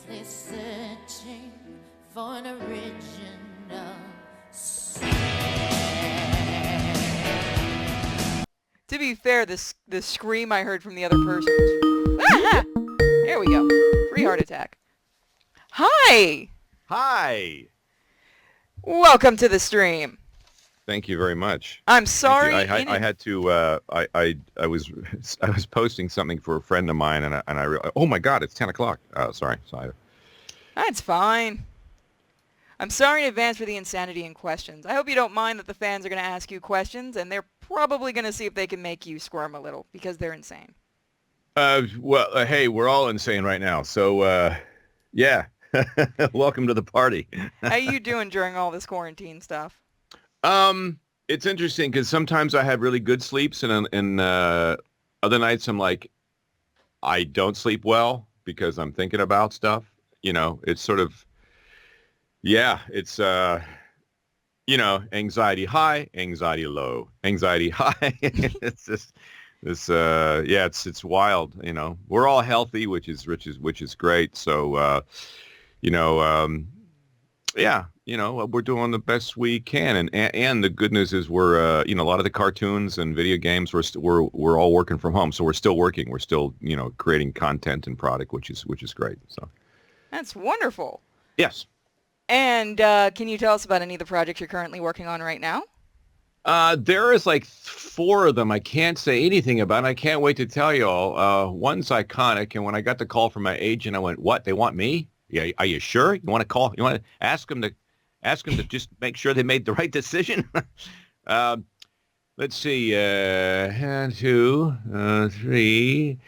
endlessly searching for an original sound. To be fair, the scream I heard from the other person. Ah! There we go. Free heart attack. Hi! Hi! Welcome to the stream. Thank you very much. I'm sorry. I had to. I was posting something for a friend of mine, and I realized, oh my God, it's 10 o'clock. Sorry. That's fine. I'm sorry in advance for the insanity in questions. I hope you don't mind that the fans are going to ask you questions, and they're probably going to see if they can make you squirm a little, because they're insane. Well, hey, we're all insane right now, so yeah. Welcome to the party. How you doing during all this quarantine stuff? It's interesting because sometimes I have really good sleeps, and other nights I'm like, I don't sleep well because I'm thinking about stuff. You know, it's sort of, yeah, it's, anxiety high, anxiety low, anxiety high. It's just this, yeah, it's wild. You know, we're all healthy, which is great. So, yeah, we're doing the best we can, and the good news is we're, a lot of the cartoons and video games we're all working from home, so we're still working. We're still, creating content and product, which is great. So that's wonderful. Yes. And can you tell us about any of the projects you're currently working on right now? There is like 4 of them I can't say anything about, and I can't wait to tell you all. One's iconic, and when I got the call from my agent, I went, "What? They want me? Yeah, are you sure? You want to call? You want to ask them to just make sure they made the right decision?" Let's see, 2, 3.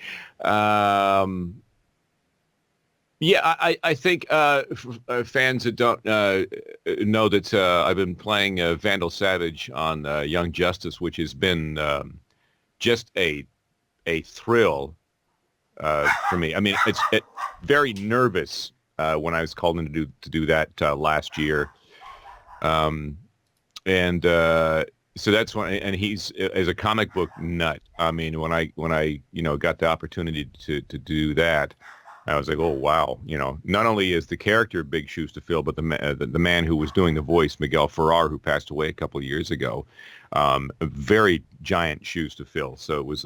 Yeah, I think fans that don't know that I've been playing Vandal Savage on Young Justice, which has been just a thrill for me. I mean, it's very nervous when I was called in to do that last year, and so that's when. And he's as a comic book nut. I mean, when I got the opportunity to do that, I was like, oh wow, not only is the character big shoes to fill, but the man who was doing the voice, Miguel Ferrar, who passed away a couple of years ago, very giant shoes to fill. So it was,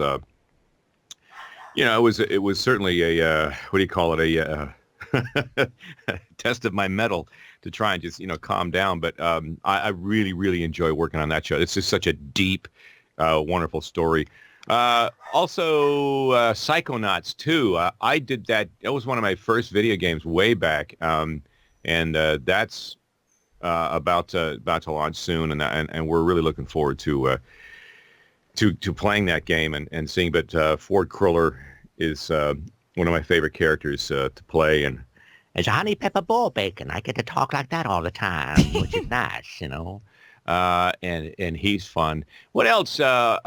it was certainly a what do you call it, a test of my mettle to try and just calm down. But I really, really enjoy working on that show. It's just such a deep, wonderful story. Also, Psychonauts 2. I did that. It was one of my first video games way back, and that's about to launch soon, and we're really looking forward to playing that game and seeing. But Ford Cruller is one of my favorite characters to play, and It's a honey pepper bowl bacon. I get to talk like that all the time, which is nice, and he's fun. What else? Yeah,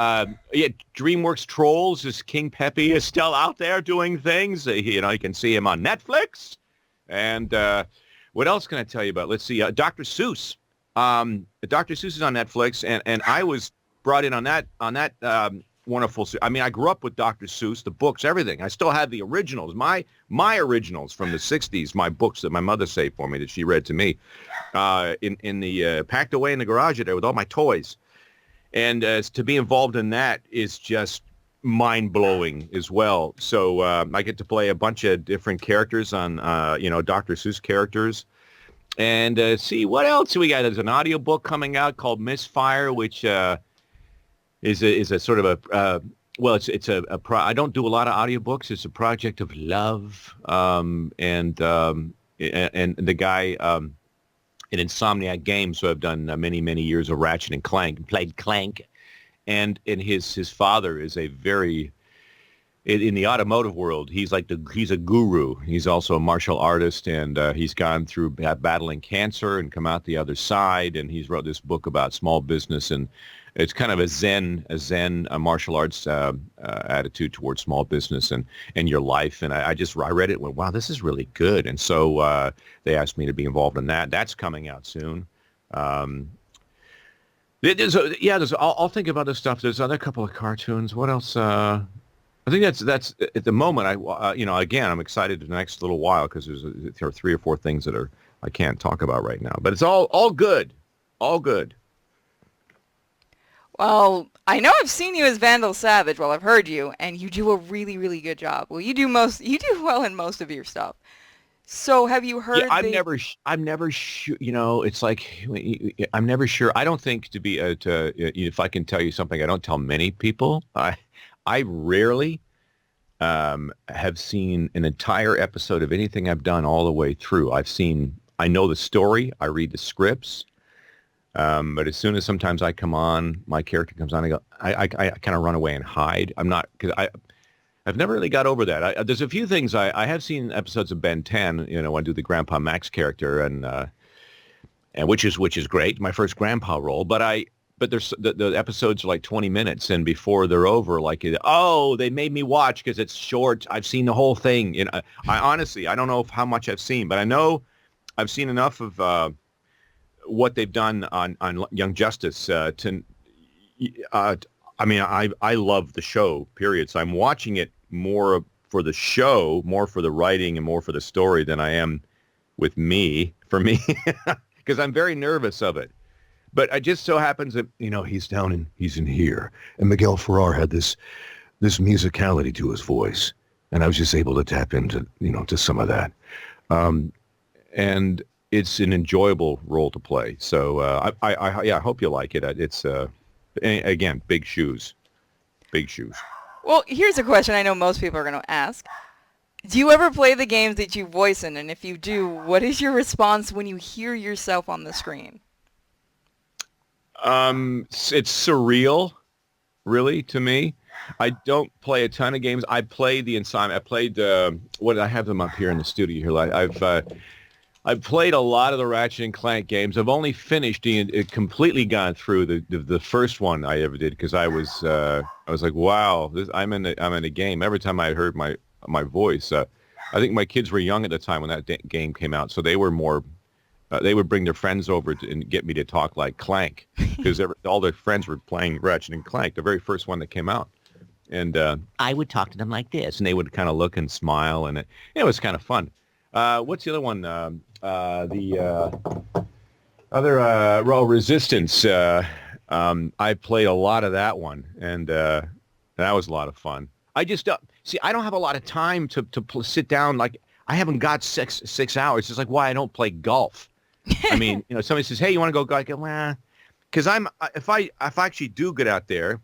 DreamWorks Trolls is King Pepe is still out there doing things. You can see him on Netflix. And what else can I tell you about? Let's see. Dr. Seuss. Dr. Seuss is on Netflix, and I was brought in on that wonderful. I mean, I grew up with Dr. Seuss, the books, everything. I still have the originals, my originals from the 60s, my books that my mother saved for me that she read to me, in the packed away in the garage there with all my toys. And to be involved in that is just mind-blowing as well. So I get to play a bunch of different characters on, Dr. Seuss characters. And see, what else we got? There's an audiobook coming out called Misfire, which is a sort of a I don't do a lot of audiobooks. It's a project of love, and the guy in Insomniac Games, who I've done many years of Ratchet and Clank, played Clank, and his father is a very in the automotive world. He's a guru. He's also a martial artist, and he's gone through battling cancer and come out the other side. And he's wrote this book about small business, and it's kind of a zen martial arts attitude towards small business and your life. And I read it and went, wow, this is really good. And so they asked me to be involved in that. That's coming out soon. I'll think about this stuff. There's other couple of cartoons. What else? I think that's at the moment. Again, I'm excited the next little while because there are 3 or 4 things that I can't talk about right now. But it's all good, all good. Well, I know I've seen you as Vandal Savage. Well, I've heard you, and you do a really, really good job. Well, you do well in most of your stuff. So, have you heard? Yeah, I'm never sure. It's like I'm never sure. I don't think to be if I can tell you something, I don't tell many people. I rarely have seen an entire episode of anything I've done all the way through. I know the story. I read the scripts. But as soon as sometimes I come on, my character comes on, I kind of run away and hide. I'm not, because I've never really got over that. There's a few things I have seen episodes of Ben 10, I do the Grandpa Max character and which is great. My first grandpa role, but there's the episodes are like 20 minutes and before they're over, like, they made me watch because it's short. I've seen the whole thing. I honestly, I don't know how much I've seen, but I know I've seen enough of, what they've done on Young Justice I love the show, period. So I'm watching it more for the show, more for the writing and more for the story than I am for me, because I'm very nervous of it. But it just so happens that, he's in here. And Miguel Ferrer had this musicality to his voice. And I was just able to tap into, to some of that. And it's an enjoyable role to play. So I hope you like it. It's again, big shoes. Well, here's a question I know most people are going to ask. Do you ever play the games that you voice in? And if you do, what is your response when you hear yourself on the screen? It's surreal, really, to me. I don't play a ton of games. I played the Insomnia. I played I have them up here in the studio here. I've played a lot of the Ratchet and Clank games. I've only finished completely gone through the first one I ever did because I was like, wow, I'm in a game. Every time I heard my voice, I think my kids were young at the time when that game came out, so they were more. They would bring their friends over and get me to talk like Clank because all their friends were playing Ratchet and Clank, the very first one that came out. And I would talk to them like this. and they would kind of look and smile, and it was kind of fun. What's the other one? The other Resistance. I played a lot of that one, and that was a lot of fun. I just see. I don't have a lot of time to sit down. Like I haven't got six hours. It's like why I don't play golf. I mean, somebody says, "Hey, you want to go golf?" I go, well, because if I actually do get out there.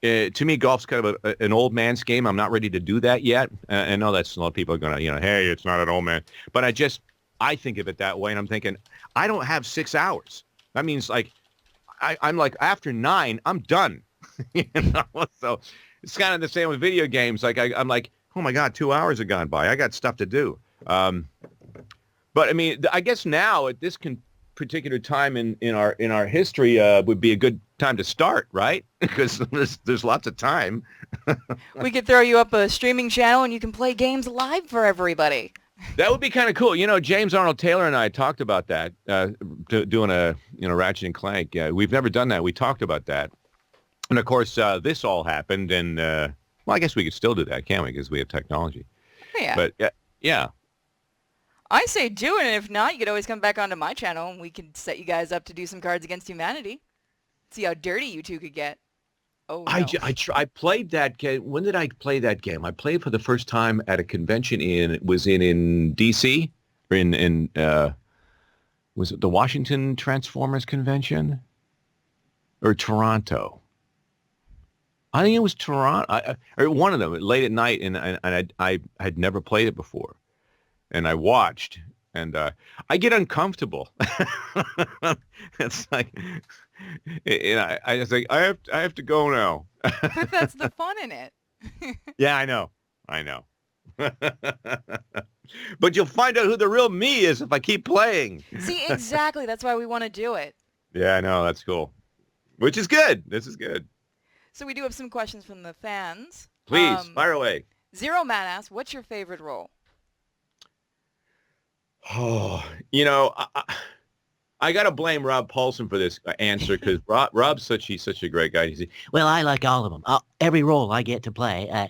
To me, golf's kind of an old man's game. I'm not ready to do that yet. I know that's a lot of people are going to, hey, it's not an old man. But I think of it that way, and I'm thinking, I don't have 6 hours. That means, like, I'm like, after 9, I'm done. So it's kind of the same with video games. Like, I'm like, oh, my God, 2 hours have gone by. I got stuff to do. But, I mean, I guess now at this particular time in our history would be a good time to start, right? Because there's lots of time. We could throw you up a streaming channel and you can play games live for everybody. That would be kind of cool. James Arnold Taylor and I talked about that, doing a Ratchet and Clank. We've never done that. We talked about that, and of course this all happened. And well, I guess we could still do that, can't we? Because we have technology. Yeah. But yeah. I say do it, and if not, you could always come back onto my channel, and we can set you guys up to do some Cards Against Humanity. See how dirty you two could get. Oh, no. I played that game. When did I play that game? I played for the first time at a convention in D.C. or in was it the Washington Transformers Convention or Toronto? I think it was Toronto, or one of them, late at night, and I had never played it before. And I watched, and I get uncomfortable. It's like, I was like, I have to go now. But that's the fun in it. Yeah, I know. But you'll find out who the real me is if I keep playing. See, exactly. That's why we want to do it. Yeah, I know. That's cool. Which is good. This is good. So we do have some questions from the fans. Please, fire away. Zero Man asks, what's your favorite role? Oh, I got to blame Rob Paulson for this answer because Rob's such a great guy. Well, I like all of them. Every role I get to play.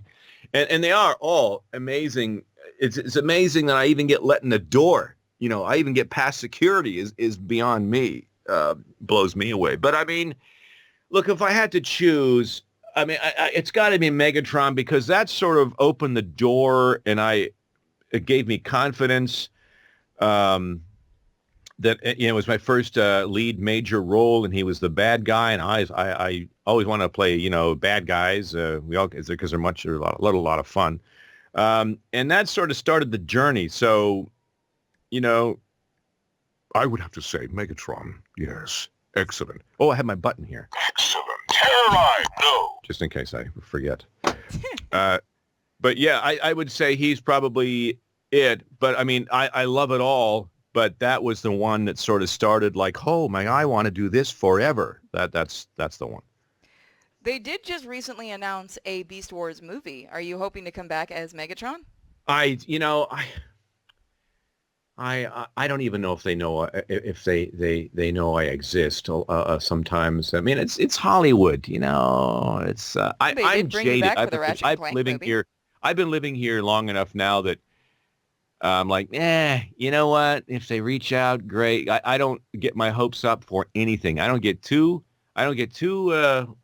And they are all amazing. It's amazing that I even get let in the door. I even get past security is beyond me. Blows me away. But I mean, look, if I had to choose, I mean, it's got to be Megatron because that sort of opened the door and it gave me confidence. That it was my first lead major role, and he was the bad guy, and I always wanted to play bad guys. We all because they're a lot of fun, and that sort of started the journey. So, I would have to say Megatron. Yes, excellent. Oh, I have my button here. Excellent. Terrorize. No. Just in case I forget. But yeah, I would say he's probably it. But I mean, I love it all. But that was the one that sort of started like, oh my, I want to do this forever. That's the one. They did just recently announce a Beast Wars movie. Are you hoping to come back as Megatron? I don't even know if they know if they know I exist. Sometimes I mean it's Hollywood. It's I'm jaded. I've been living here long enough now that. I'm like, you know what? If they reach out, great. I don't get my hopes up for anything. I don't get too down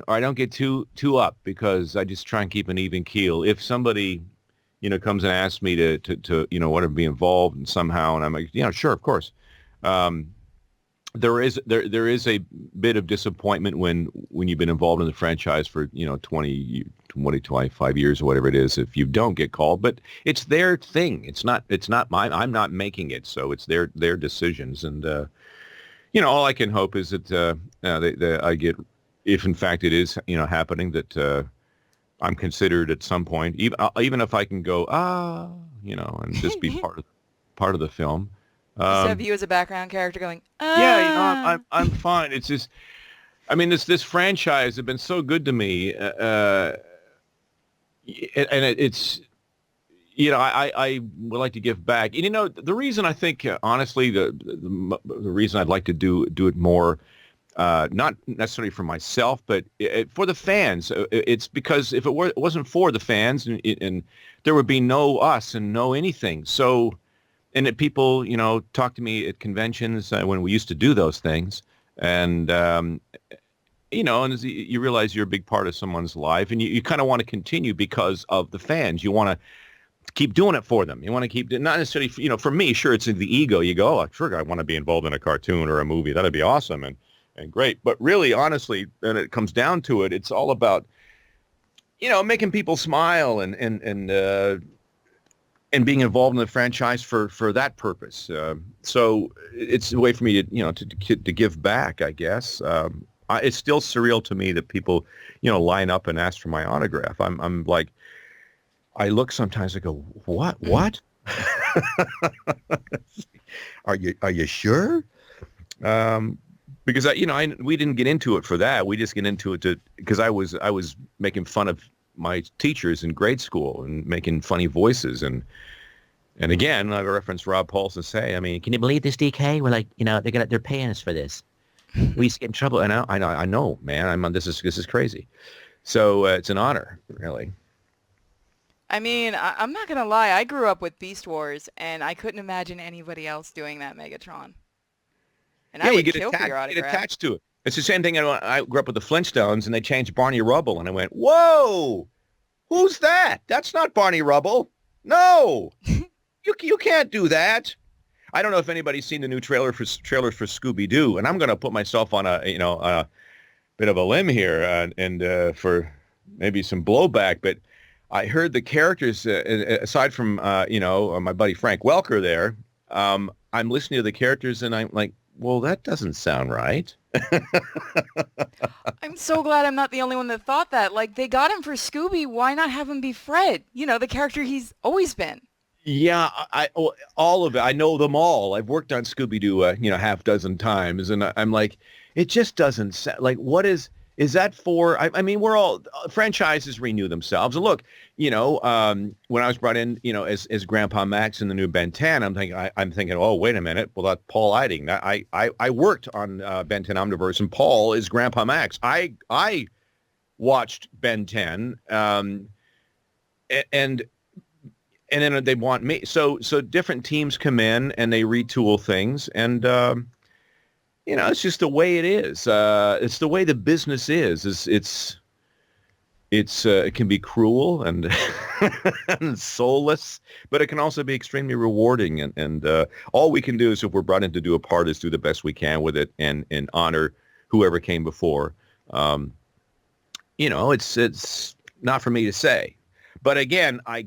or I don't get too up because I just try and keep an even keel. If somebody, comes and asks me to want to be involved and somehow, and I'm like, sure, of course. There is a bit of disappointment when you've been involved in the franchise for 20, 25 years or whatever it is if you don't get called, but it's their thing. It's not mine. I'm not making it, so it's their decisions. And all I can hope is that I get, if in fact it is happening, that I'm considered at some point, even if I can go and just be part of the film. Just have you as a background character going, Yeah, I'm fine. It's just, I mean, this franchise has been so good to me, and it's, I would like to give back. And, the reason I think, honestly, the reason I'd like to do it more, not necessarily for myself, but for the fans. It's because if it wasn't for the fans, and there would be no us and no anything. So. And that people, talk to me at conventions when we used to do those things. And, and you realize you're a big part of someone's life. And you kind of want to continue because of the fans. You want to keep doing it for them. You want to keep, not necessarily, for me, sure, it's in the ego. You go, oh, sure, I want to be involved in a cartoon or a movie. That'd be awesome and great. But really, honestly, when it comes down to it, it's all about, making people smile and being involved in the franchise for that purpose. So it's a way for me to give back, I guess. It's still surreal to me that people, line up and ask for my autograph. I'm like, I look sometimes, I go, what? Are you sure? Because we didn't get into it for that. We just get into it because I was making fun of my teachers in grade school and making funny voices and again I reference Rob Paulson say, I mean, can you believe this, DK? We're like, they're paying us for this. We used to get in trouble, and I know, man. This is crazy. So it's an honor, really. I mean, I'm not gonna lie. I grew up with Beast Wars, and I couldn't imagine anybody else doing that Megatron. And I would kill for your autograph. Get attached to it. It's the same thing. I grew up with the Flintstones, and they changed Barney Rubble, and I went, "Whoa, who's that? That's not Barney Rubble. No, you can't do that." I don't know if anybody's seen the new trailer for Scooby-Doo, and I'm going to put myself on a bit of a limb here, and for maybe some blowback. But I heard the characters, aside from my buddy Frank Welker there. I'm listening to the characters, and I'm like, well, that doesn't sound right. I'm so glad I'm not the only one that thought that. Like, they got him for Scooby. Why not have him be Fred? The character he's always been. Yeah, all of it. I know them all. I've worked on Scooby-Doo, half dozen times, and I'm like, it just doesn't sound like, what is, Is that for? I mean, we're all franchises renew themselves. And look, when I was brought in, as Grandpa Max in the new Ben 10, I'm thinking, oh, wait a minute. Well, that's Paul Eiding. I worked on Ben 10 Omniverse, and Paul is Grandpa Max. I watched Ben 10, and then they want me. So different teams come in and they retool things, and it's just the way it is. It's the way the business is. It can be cruel and, and soulless, but it can also be extremely rewarding. And all we can do is, if we're brought in to do a part, is do the best we can with it and honor whoever came before. It's not for me to say. But again, I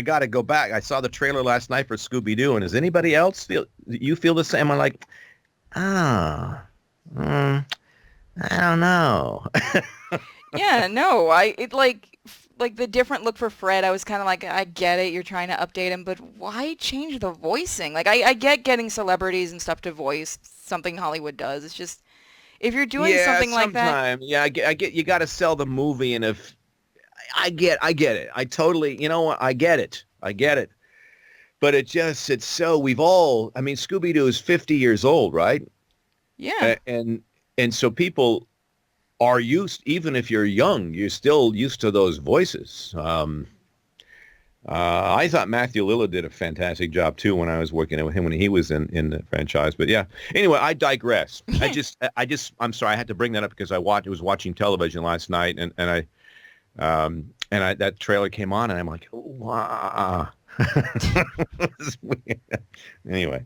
got to go back. I saw the trailer last night for Scooby-Doo, and does anybody else feel the same? I'm like, I don't know. Yeah, no, like the different look for Fred. I was kind of like, I get it, you're trying to update him, but why change the voicing? Like, I get getting celebrities and stuff to voice something Hollywood does. It's just, if you're doing something like that, I get you got to sell the movie, and if I get it, I totally, I get it. But it's so, we've all, I mean, Scooby-Doo is 50 years old, right? Yeah. And so people are used, even if you're young, you're still used to those voices. I thought Matthew Lillard did a fantastic job too when I was working with him when he was in the franchise. But yeah, anyway, I digress. I'm sorry, I had to bring that up because I was watching television last night, and that trailer came on, and I'm like, wow. Anyway,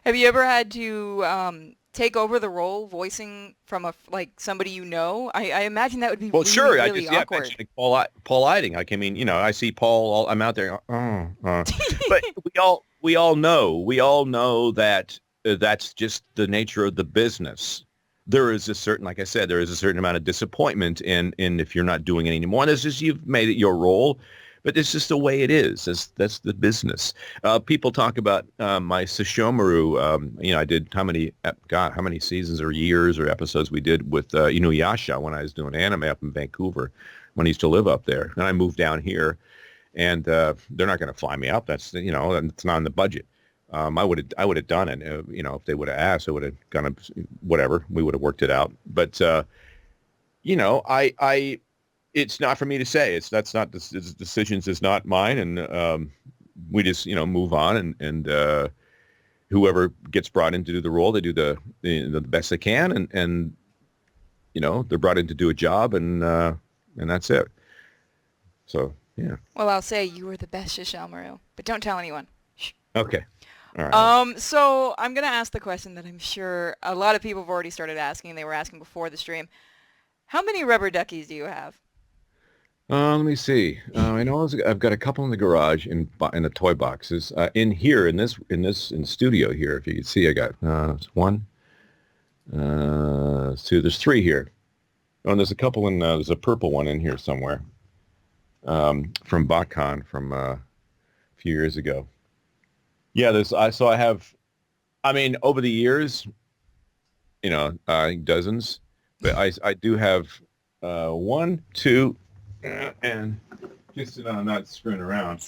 have you ever had to take over the role voicing from somebody you know? I imagine that would be really awkward. Paul Eiding. I mean, I see Paul. I'm out there. But we all know that that's just the nature of the business. There is a certain, like I said, there is a certain amount of disappointment in if you're not doing it anymore. And it's just, you've made it your role. But it's just the way it is. That's the business. People talk about my Sesshomaru. I did how many seasons or years or episodes we did with Inuyasha when I was doing anime up in Vancouver when I used to live up there. And I moved down here, and they're not going to fly me up. That's it's not in the budget. I would have done it. If they would have asked, I would have gone whatever. We would have worked it out. But it's not for me to say. That's not the decisions is not mine, and we just move on, and whoever gets brought in to do the role, they do the best they can, and they're brought in to do a job, and that's it. So yeah. Well, I'll say you were the best Sesshomaru, but don't tell anyone. Shh. Okay. All right. So I'm gonna ask the question that I'm sure a lot of people have already started asking. They were asking before the stream. How many rubber duckies do you have? Let me see. I know I've got a couple in the garage in the toy boxes. In here, in the studio here, if you can see, I got one, two. There's three here. Oh, and there's a couple there's a purple one in here somewhere. From Botcon from a few years ago. Yeah, I have. I mean, over the years, dozens, but I do have one, two. And just so I'm not screwing around.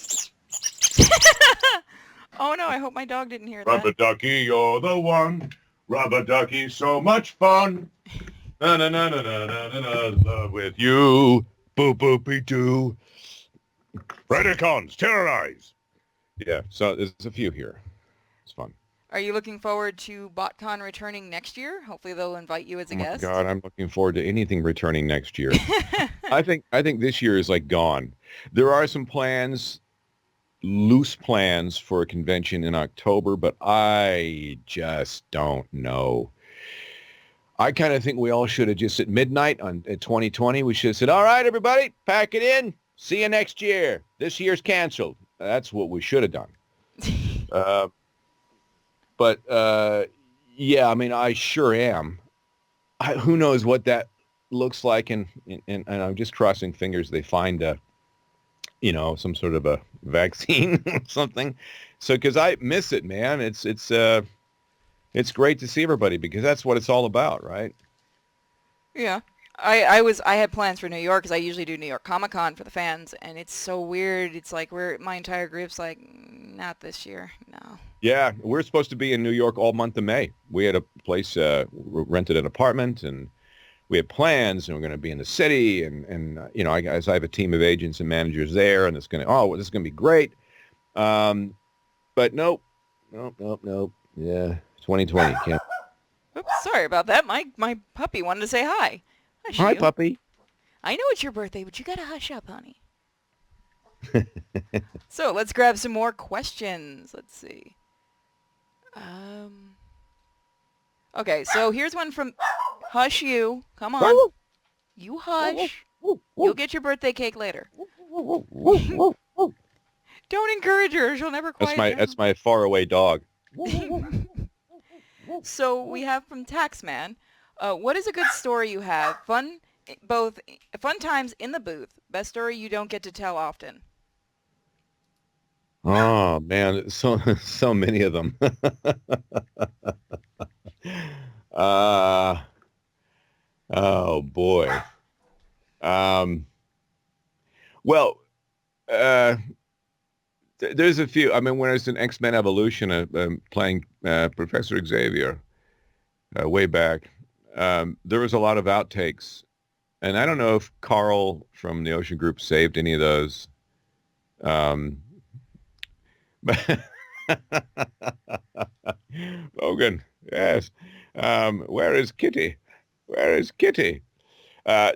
Oh no, I hope my dog didn't hear that. Rubber ducky, you're the one. Rubber ducky, so much fun. Na na na na na na na, love with you. Boop boopy doo. Predacons, terrorize. Yeah, so there's a few here. It's fun. Are you looking forward to Botcon returning next year? Hopefully they'll invite you as a guest. Oh my God, I'm looking forward to anything returning next year. I think this year is gone. There are some loose plans for a convention in October, but I just don't know. I kind of think we all should have just at midnight at 2020, we should have said, all right, everybody, pack it in. See you next year. This year's canceled. That's what we should have done. But, yeah, I mean, I sure am. Who knows what that looks like, and I'm just crossing fingers they find some sort of a vaccine or something. So, because I miss it, man. It's great to see everybody because that's what it's all about, right? Yeah. I had plans for New York because I usually do New York Comic Con for the fans, and it's so weird. It's like my entire group's like, not this year, no. Yeah, we're supposed to be in New York all month of May. We had a place, rented an apartment, and we had plans, and we're going to be in the city, and I have a team of agents and managers there, and this is going to be great. But nope. Yeah, 2020. Can't. Oops, sorry about that. My puppy wanted to say hi. Hush Hi, you. puppy. I know it's your birthday, but you gotta hush up, honey. So let's grab some more questions. Let's see. Okay, so here's one from Hush You. Come on. You hush. You'll get your birthday cake later. Don't encourage her. She'll never quiet down. That's my faraway dog. So we have from Taxman. What is a good story you have? Fun times in the booth. Best story you don't get to tell often. Oh man, so many of them. Oh boy. Well, there's a few. I mean, when I was in X-Men Evolution, playing Professor Xavier way back, there was a lot of outtakes, and I don't know if Carl from the Ocean Group saved any of those. But Bogan, yes. Where is Kitty? Where is Kitty?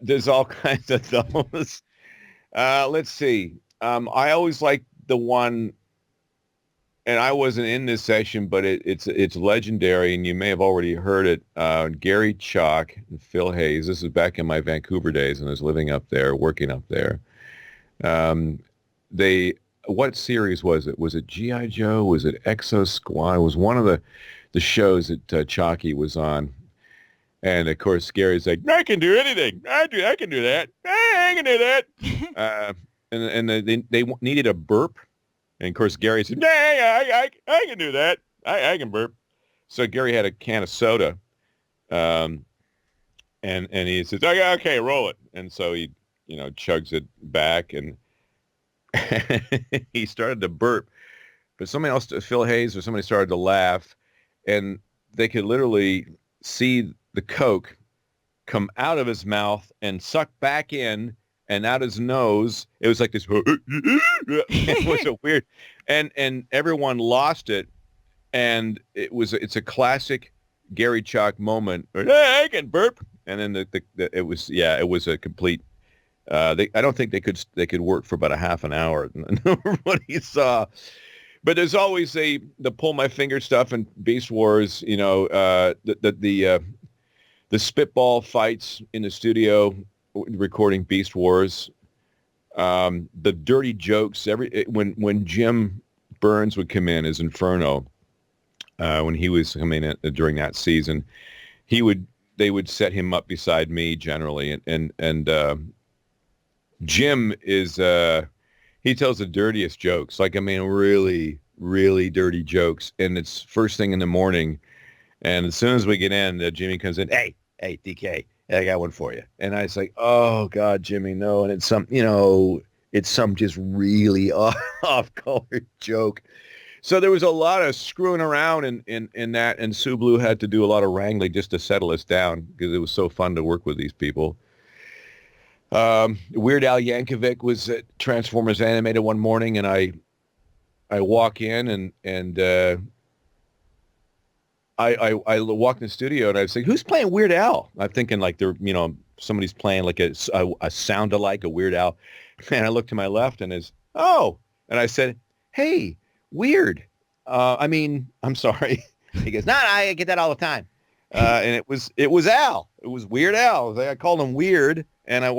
There's all kinds of those. Let's see. I always like the one, and I wasn't in this session, but it's legendary, and you may have already heard it. Gary Chalk and Phil Hayes. This is back in my Vancouver days, and I was living up there, working up there. What series was it? Was it G.I. Joe? Was it Exo Squad? It was one of the shows that Chalky was on. And of course, Gary's like, I can do anything. I can do that. I can do that. And they needed a burp. And of course, Gary said, I can do that. I can burp. So Gary had a can of soda. And he says, okay, roll it. And so he, chugs it back, and he started to burp. But somebody else, Phil Hayes or somebody, started to laugh, and they could literally see the Coke come out of his mouth and suck back in and out his nose. It was like this. It was a weird, and everyone lost it. And it's a classic Gary Chalk moment. I can burp. And then it was a complete. I don't think they could work for about a half an hour. What he saw. But there's always the pull my finger stuff and Beast Wars. The spitball fights in the studio recording Beast Wars. The dirty jokes. When Jim Burns would come in as Inferno, when he was coming in during that season, they would set him up beside me generally, and Jim is he tells the dirtiest jokes, really, really dirty jokes, and it's first thing in the morning, and as soon as we get in, Jimmy comes in, hey DK, I got one for you, and I was like, oh God, Jimmy, no, and it's some just really off color joke. So there was a lot of screwing around in that, and Sue Blue had to do a lot of wrangling just to settle us down because it was so fun to work with these people. Weird Al Yankovic was at Transformers Animated one morning, and I walk in and I walked in the studio, and I was like, who's playing Weird Al? I'm thinking like somebody's playing like a sound-alike, a Weird Al. And I looked to my left, and and I said, hey, Weird. I'm sorry. He goes, no, I get that all the time. And it was Al. It was Weird Al. I called him Weird, and and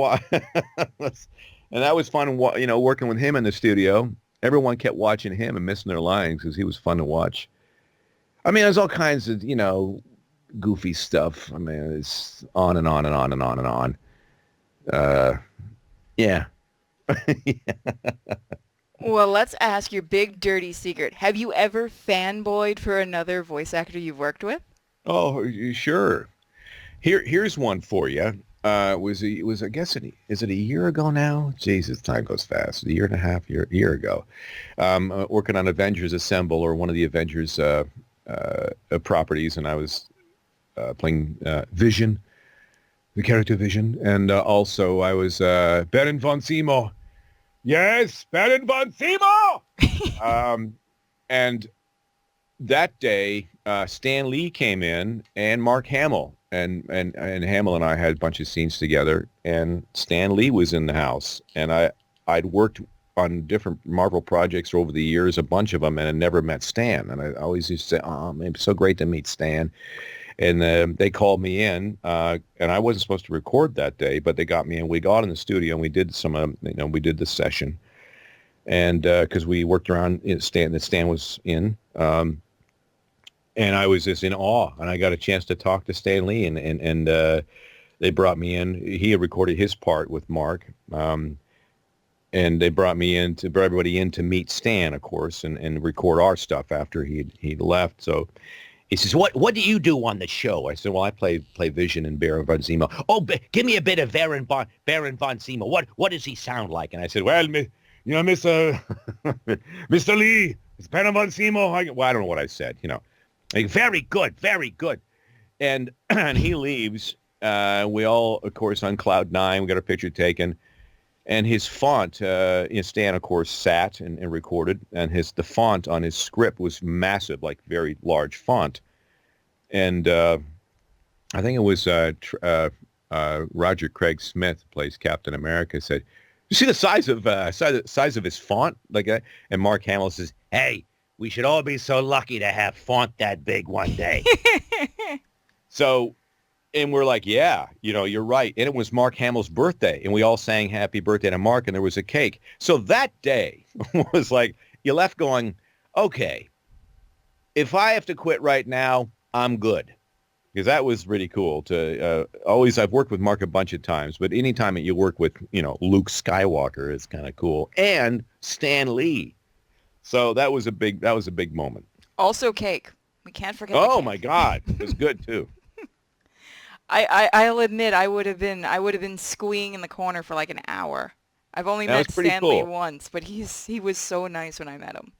that was fun. Working with him in the studio. Everyone kept watching him and missing their lines because he was fun to watch. There's all kinds of goofy stuff. It's on and on and on and on and on. Yeah. Well, let's ask your big dirty secret. Have you ever fanboyed for another voice actor you've worked with? Oh, sure. Here's one for you. I guess is it a year ago now? Jesus, time goes fast. A year and a half, year ago. Working on Avengers Assemble, or one of the Avengers properties, and I was playing Vision, the character Vision, and also I was Baron von Seymour. Yes, Baron von Seymour. And that day, Stan Lee came in and Mark Hamill. And Hamill and I had a bunch of scenes together, and Stan Lee was in the house. And I'd worked on different Marvel projects over the years, a bunch of them, and I never met Stan. And I always used to say, oh, man, it's so great to meet Stan. And they called me in, and I wasn't supposed to record that day, but they got me in. We got in the studio, and we did we did the session. And because we worked around Stan was in. And I was just in awe, and I got a chance to talk to Stan Lee, and they brought me in. He had recorded his part with Mark, and they brought everybody in to meet Stan, of course, and record our stuff after he'd left. So he says, "What do you do on the show?" I said, "Well, I play Vision and Baron von Zemo." "Oh, give me a bit of Baron von Zemo. What does he sound like?" And I said, "Well, Mr. Mr. Lee, it's Baron von Zemo." I don't know what I said, Like, very good, very good. And he leaves. We all, of course, on cloud nine. We got our picture taken. And his font, Stan, of course, sat and recorded. And the font on his script was massive, like very large font. And I think it was Roger Craig Smith, who plays Captain America, said, "You see the size of his font?" Like that? And Mark Hamill says, "Hey, we should all be so lucky to have font that big one day." So, and we're like, yeah, you're right. And it was Mark Hamill's birthday, and we all sang happy birthday to Mark, and there was a cake. So that day was like, you left going, okay, if I have to quit right now, I'm good. Because that was really cool to I've worked with Mark a bunch of times, but anytime that you work with, Luke Skywalker is kind of cool, and Stan Lee. So that was a big moment. Also cake. We can't forget the cake. Oh my God. It was good too. I'll admit I would have been squeeing in the corner for like an hour. I've only met Stan Lee once, but he was so nice when I met him.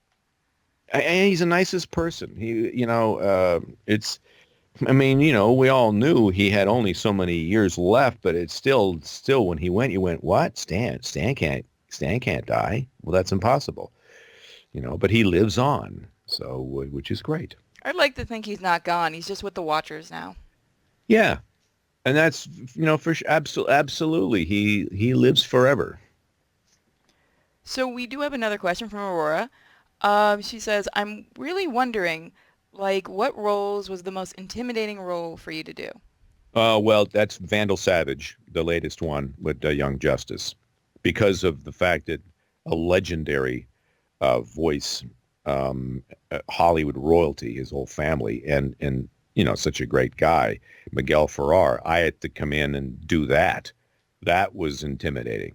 And he's the nicest person. We all knew he had only so many years left, but it's still when he went, you went, what? Stan can't die. Well, that's impossible. But he lives on, so which is great. I'd like to think he's not gone. He's just with the Watchers now. Yeah, and that's for absolutely he lives forever. So we do have another question from Aurora. She says, "I'm really wondering, what roles was the most intimidating role for you to do?" Well, that's Vandal Savage, the latest one with Young Justice, because of the fact that a legendary voice, Hollywood royalty, his whole family, and such a great guy, Miguel Ferrer. I had to come in and do that. That was intimidating,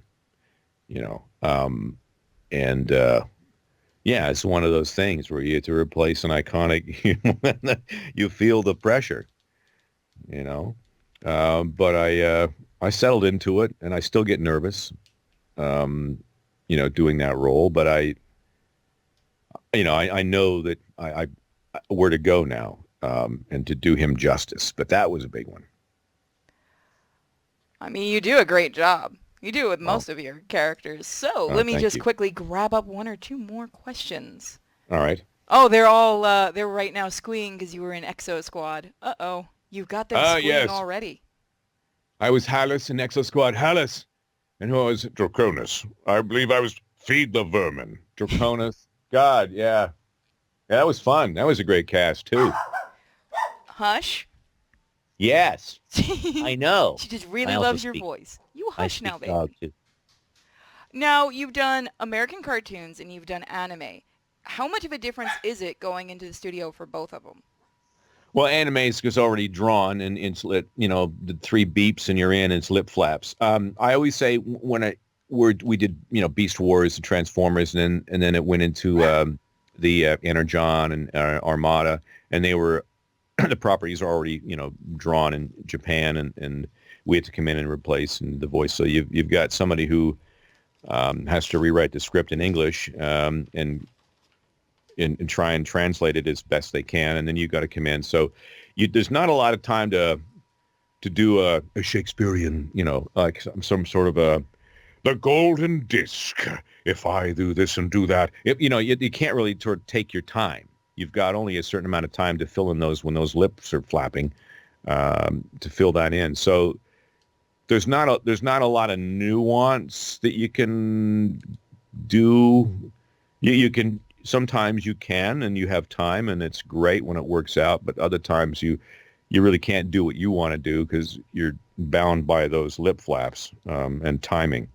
it's one of those things where you have to replace an iconic. You feel the pressure, But I settled into it, and I still get nervous, doing that role. But I know that I where to go now, and to do him justice. But that was a big one. I mean, you do a great job. You do with most of your characters. So let me just quickly grab up one or two more questions. All right. Oh, they're right now squeeing because you were in Exo Squad. Uh-oh. You've got them squeeing already. I was Hallis in Exo Squad. Hallis. And who was Draconis? I believe I was Feed the Vermin. Draconis. God, yeah. Yeah, that was fun. That was a great cast, too. Hush. Yes. I know. She just really loves your voice. You hush now, baby. Too. Now, you've done American cartoons and you've done anime. How much of a difference is it going into the studio for both of them? Well, anime is already drawn, and it's lit, the three beeps and you're in, and it's lip flaps. I always say when we did, Beast Wars and Transformers, and then it went into the Energon and Armada, and they were the properties are already, drawn in Japan, and we had to come in and replace the voice. So you've got somebody who has to rewrite the script in English and try and translate it as best they can, and then you've got to come in. So there's not a lot of time to do a Shakespearean, like some sort of the golden disc. If I do this and do that, you can't really sort of take your time. You've got only a certain amount of time to fill in those when those lips are flapping, to fill that in. So there's not a lot of nuance that you can do. You can sometimes you can, and you have time, and it's great when it works out. But other times you really can't do what you want to do because you're bound by those lip flaps and timing.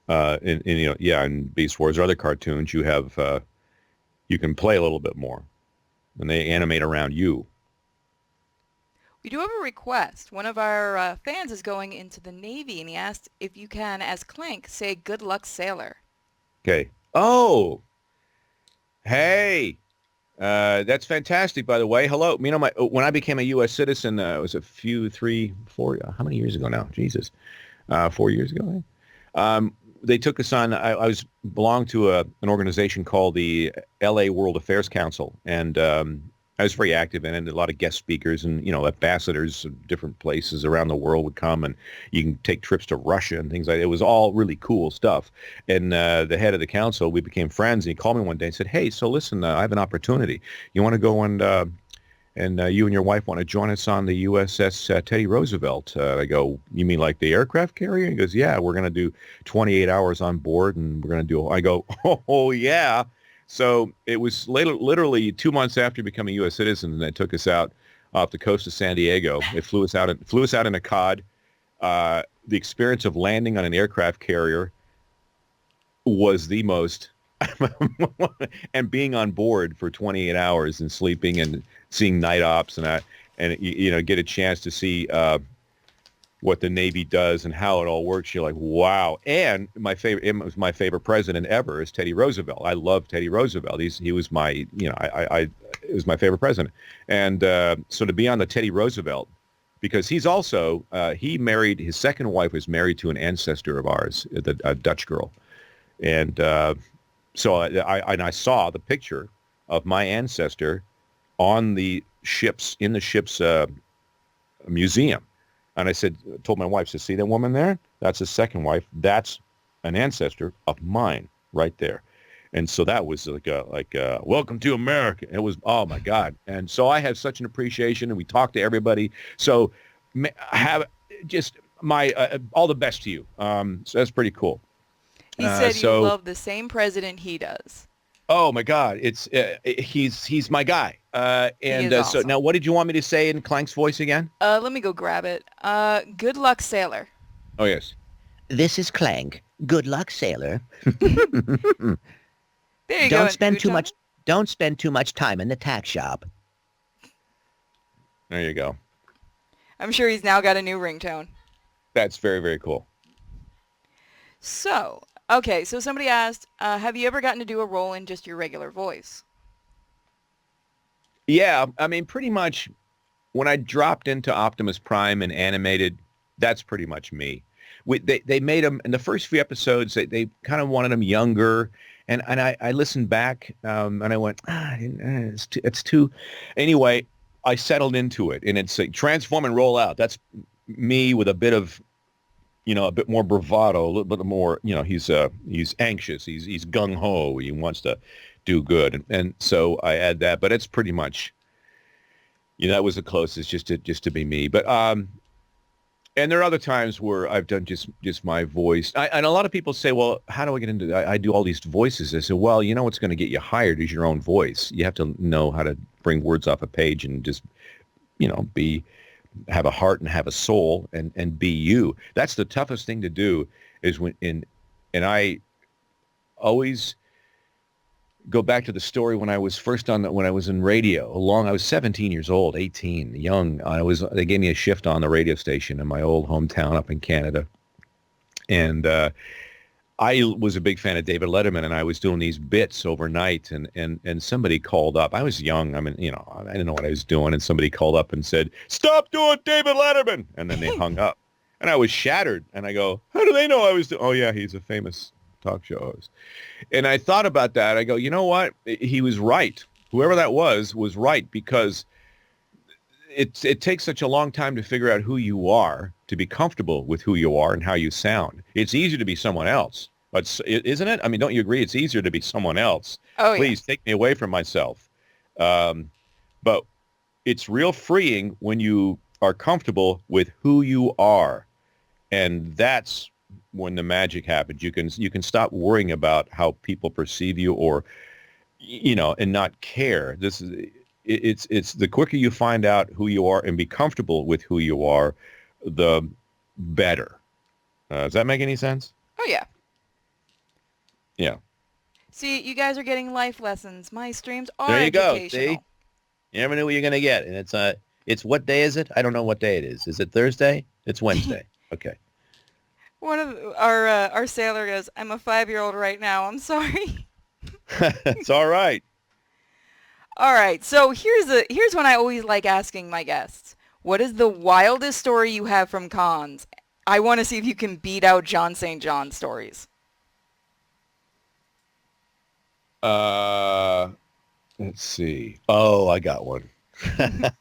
In Beast Wars or other cartoons, you have you can play a little bit more, and they animate around you. We do have a request. One of our fans is going into the Navy, and he asked if you can, as Clank, say "Good luck, sailor." Okay. Oh, hey, that's fantastic. By the way, hello. When I became a U.S. citizen, it was 3, 4. How many years ago now? Jesus, 4 years ago. They took us on. I belonged to an organization called the L.A. World Affairs Council, and I was very active in it. A lot of guest speakers and ambassadors of different places around the world would come, and you can take trips to Russia and things like that. It was all really cool stuff. And the head of the council, we became friends, and he called me one day and said, "Hey, so listen, I have an opportunity. You want to go and you and your wife want to join us on the USS Teddy Roosevelt?" I go, "You mean like the aircraft carrier?" He goes, "Yeah, we're going to do 28 hours on board, and we're going to do." I go, "Oh yeah." So it was literally 2 months after becoming a U.S. citizen, and they took us out off the coast of San Diego. They flew us out in a cod. The experience of landing on an aircraft carrier was the most, and being on board for 28 hours and sleeping and seeing night ops and get a chance to see what the Navy does and how it all works. You're like, wow. And it was my favorite president ever is Teddy Roosevelt. I love Teddy Roosevelt. He was my, it was my favorite president. And so to be on the Teddy Roosevelt, because he's also, his second wife was married to an ancestor of ours, a Dutch girl. And so I saw the picture of my ancestor in the ship's museum. And I told my wife, "See that woman there? That's his second wife. That's an ancestor of mine right there." And so that was like welcome to America. It was, oh my God. And so I have such an appreciation, and we talked to everybody. So have just my all the best to you. So that's pretty cool. He said you love the same president he does. Oh my God, it's he's my guy. And awesome. So now, what did you want me to say in Clank's voice again? Let me go grab it. Good luck, sailor. Oh yes. This is Clank. Good luck, sailor. There you go. Don't spend too much time in the tack shop. There you go. I'm sure he's now got a new ringtone. That's very, very cool. So, okay, so somebody asked, have you ever gotten to do a role in just your regular voice? Yeah, I mean, pretty much when I dropped into Optimus Prime and animated, that's pretty much me. They made him, in the first few episodes, they kind of wanted him younger, and I listened back, and I went, it's too... Anyway, I settled into it, and it's like, transform and roll out. That's me with a bit of, a bit more bravado, a little bit more, he's anxious, he's gung-ho, he wants to do good, and so I add that, but it's pretty much, that was the closest, just to be me. But and there are other times where I've done just my voice, and a lot of people say, well, how do I get into that? I do all these voices. I say, well, what's going to get you hired is your own voice. You have to know how to bring words off a page and just have a heart and have a soul and be you. That's the toughest thing to do, is and I always go back to the story when I was when I was in radio. I was 17 years old, 18, young. They gave me a shift on the radio station in my old hometown up in Canada. And I was a big fan of David Letterman, and I was doing these bits overnight, and somebody called up. I was young. I mean, I didn't know what I was doing, and somebody called up and said, "Stop doing David Letterman," and then they hung up. And I was shattered, and I go, "How do they know I was doing?" Oh, yeah, he's a famous talk show host. And I thought about that. I go, you know what? He was right. Whoever that was right, because it takes such a long time to figure out who you are, to be comfortable with who you are and how you sound. It's easier to be someone else, but isn't it? I mean, don't you agree? It's easier to be someone else. Oh, Please take me away from myself. But it's real freeing when you are comfortable with who you are, and that's when the magic happens. You can stop worrying about how people perceive you, or and not care. It's the quicker you find out who you are and be comfortable with who you are, the better. Does that make any sense? Oh, yeah. Yeah. See, you guys are getting life lessons. My streams are There you go. educational. See? You never knew what you're going to get. And it's what day is it? I don't know what day it is. Is it Thursday? It's Wednesday. Okay. One of our sailor goes, "I'm a 5-year-old right now. I'm sorry." It's all right. All right, so here's one I always like asking my guests. What is the wildest story you have from cons? I want to see if you can beat out John St. John stories. Let's see. Oh, I got one. Can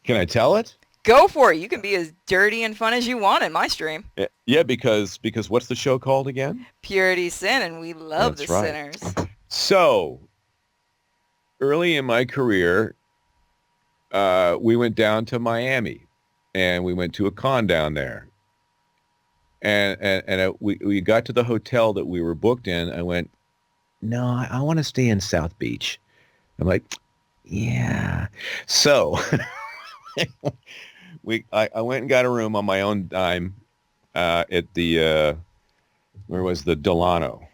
I tell it? Go for it. You can be as dirty and fun as you want in my stream. Yeah, because what's the show called again? Puritysin, and we love That's the right. sinners. So, early in my career, we went down to Miami, and we went to a con down there. And we got to the hotel that we were booked in. I went, no, I want to stay in South Beach. I'm like, yeah. So I went and got a room on my own dime at the where was the Delano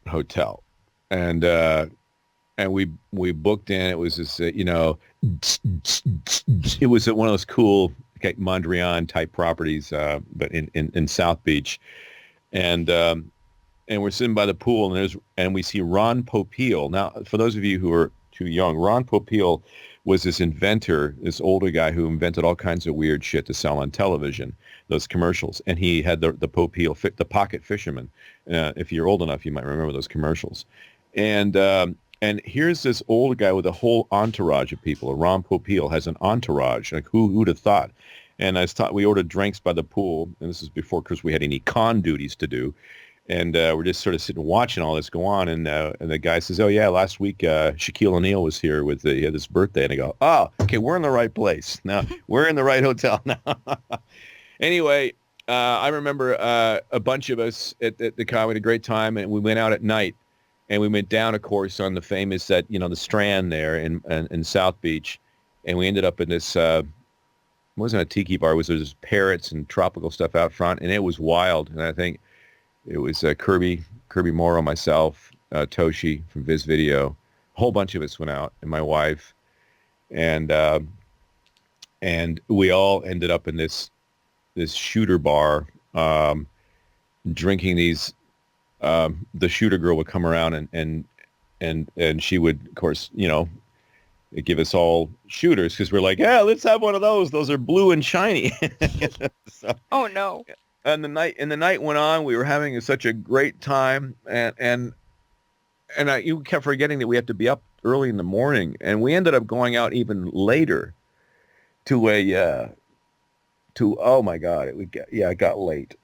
Hotel, and we booked in. It was this it was at one of those cool Mondrian type properties, but in South Beach, and we're sitting by the pool, and we see Ron Popeil. Now, for those of you who are too young, Ron Popeil was this inventor, this older guy who invented all kinds of weird shit to sell on television, those commercials. And he had the Popeil, the pocket fisherman. If you're old enough, you might remember those commercials. And here's this old guy with a whole entourage of people. Ron Popeil has an entourage. Like, who'd have thought? And we ordered drinks by the pool, and this is before, because we had any con duties to do. And we're just sort of sitting watching all this go on, and the guy says, "Oh yeah, last week Shaquille O'Neal was here he had this birthday." And I go, "Oh, okay, we're in the right place now. We're in the right hotel now." Anyway, I remember a bunch of us at the con. We had a great time, and we went out at night, and we went down, of course, on the famous the Strand there in South Beach, and we ended up in this. It wasn't a tiki bar. It was there's parrots and tropical stuff out front, and it was wild. And I think it was Kirby Morrow, myself, Toshi from Viz Video. A whole bunch of us went out, and my wife, and we all ended up in this shooter bar, drinking these. The shooter girl would come around and she would, of course, give us all shooters, because we're like, yeah, let's have one of those. Those are blue and shiny. So, Oh no. and the night went on. We were having such a great time, and you kept forgetting that we had to be up early in the morning, and we ended up going out even later to oh my God, it got late.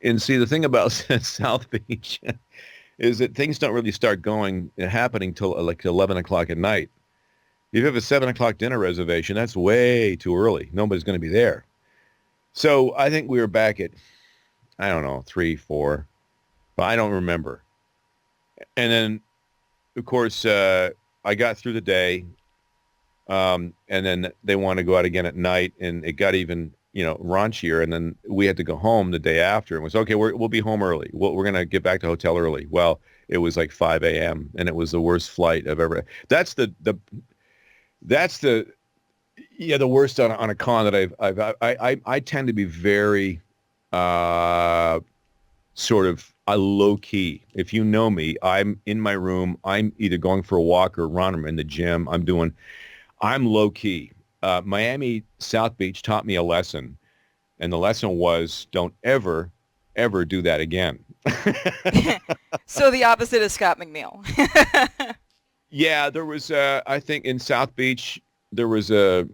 And see, the thing about South Beach is that things don't really start happening till like 11 o'clock at night. If you have a 7 o'clock dinner reservation, that's way too early. Nobody's going to be there. So I think we were back at, I don't know, 3, 4, but I don't remember. And then, of course, I got through the day, and then they wanted to go out again at night, and it got even, raunchier. And then we had to go home the day after, and was, okay, we'll be home early. We're going to get back to the hotel early. Well, it was like 5 a.m., and it was the worst flight I've ever. That's the worst on a con that I tend to be very sort of a low key. If you know me, I'm in my room. I'm either going for a walk or run. I'm in the gym. I'm low key. Miami South Beach taught me a lesson, and the lesson was don't ever do that again. So the opposite of Scott McNeil. Yeah, there was I think in South Beach there was I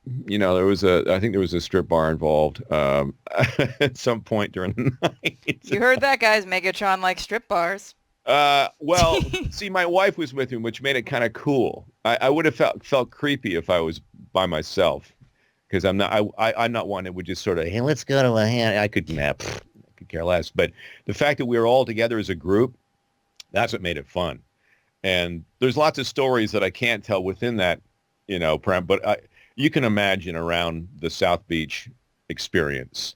think there was a strip bar involved at some point during the night. You heard that, guys. Megatron likes strip bars. Well, see, my wife was with me, which made it kind of cool. I would have felt creepy if I was by myself, because I'm not one that would just sort of, hey, let's go to a hand. I could care less. But the fact that we were all together as a group, that's what made it fun. And there's lots of stories that I can't tell within that, but you can imagine around the South Beach experience.